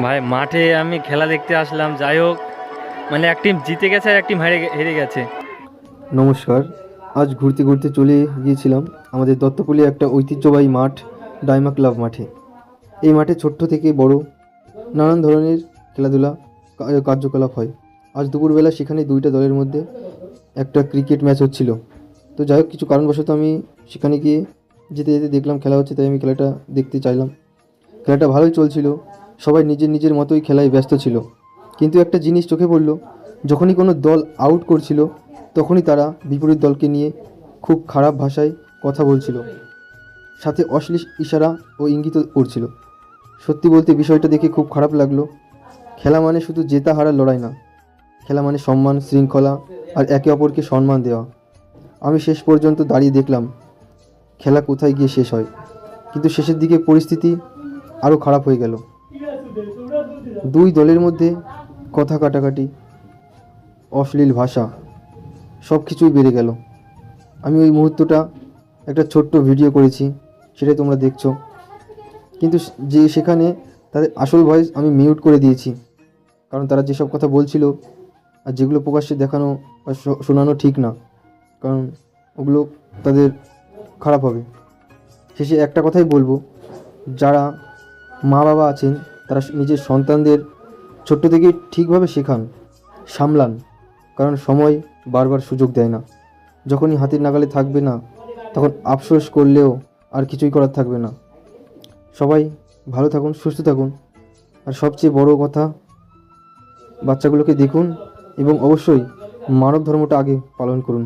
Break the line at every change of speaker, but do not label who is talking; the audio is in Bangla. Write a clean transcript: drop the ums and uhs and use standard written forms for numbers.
ভাই মাঠে আমি খেলা দেখতে আসলাম, যাই হোক মানে এক টিম জিতে গেছে আর এক টিম হেরে হেরে গেছে।
নমস্কার। আজ ঘুরতে ঘুরতে চলে গিয়েছিলাম আমাদের দত্তপল্লী একটা ঐতিহ্যবাহী মাঠ, ডাইমা ক্লাব মাঠে। এই মাঠে ছোট্ট থেকে বড় নানান ধরনের খেলাধুলা কার্যকলাপ হয়। আজ দুপুরবেলা সেখানে দুইটা দলের মধ্যে একটা ক্রিকেট ম্যাচ হচ্ছিল। তো যাই হোক, কিছু কারণবশত আমি সেখানে গিয়ে যেতে যেতে দেখলাম খেলা হচ্ছে, তাই আমি খেলাটা দেখতে চাইলাম। খেলাটা ভালোই চলছিল, সবাই নিজের নিজের মতোই খেলায় ব্যস্ত ছিল। কিন্তু একটা জিনিস চোখে পড়ল, যখনই কোনো দল আউট করছিল তখনই তারা বিপরীত দলকে নিয়ে খুব খারাপ ভাষায় কথা বলছিল, সাথে অশ্লীল ইশারা ও ইঙ্গিত করছিল। সত্যি বলতে বিষয়টা দেখে খুব খারাপ লাগলো। খেলা মানে শুধু জেতা হারার লড়াই না, খেলা মানে সম্মান, শৃঙ্খলা আর একে অপরকে সম্মান দেওয়া। আমি শেষ পর্যন্ত দাঁড়িয়ে দেখলাম খেলা কোথায় গিয়ে শেষ হয়, কিন্তু শেষের দিকে পরিস্থিতি আরও খারাপ হয়ে গেল। দুই দলের মধ্যে কথা কাটাকাটি, অশ্লীল ভাষা, সব কিছুই বেড়ে গেল। আমি ওই মুহূর্তটা একটা ছোট্ট ভিডিও করেছি, সেটাই তোমরা দেখছো। কিন্তু যে সেখানে তাদের আসল ভয়েস আমি মিউট করে দিয়েছি, কারণ তারা যেসব কথা বলছিল আর যেগুলো প্রকাশ্যে দেখানো বা শোনানো ঠিক না, কারণ ওগুলো তাদের খারাপ হবে। শেষে একটা কথাই বলবো, যারা মা বাবা আছেন তারা নিজের সন্তানদের ছোট্ট থেকেই ঠিকভাবে শেখান, সামলান, কারণ সময় বারবার সুযোগ দেয় না। যখনই হাতের নাগালে থাকবে না, তখন আফসোস করলেও আর কিছুই করার থাকবে না। সবাই ভালো থাকুন, সুস্থ থাকুন, আর সবচেয়ে বড় কথা, বাচ্চাগুলোকে দেখুন এবং অবশ্যই মানব ধর্মটা আগে পালন করুন।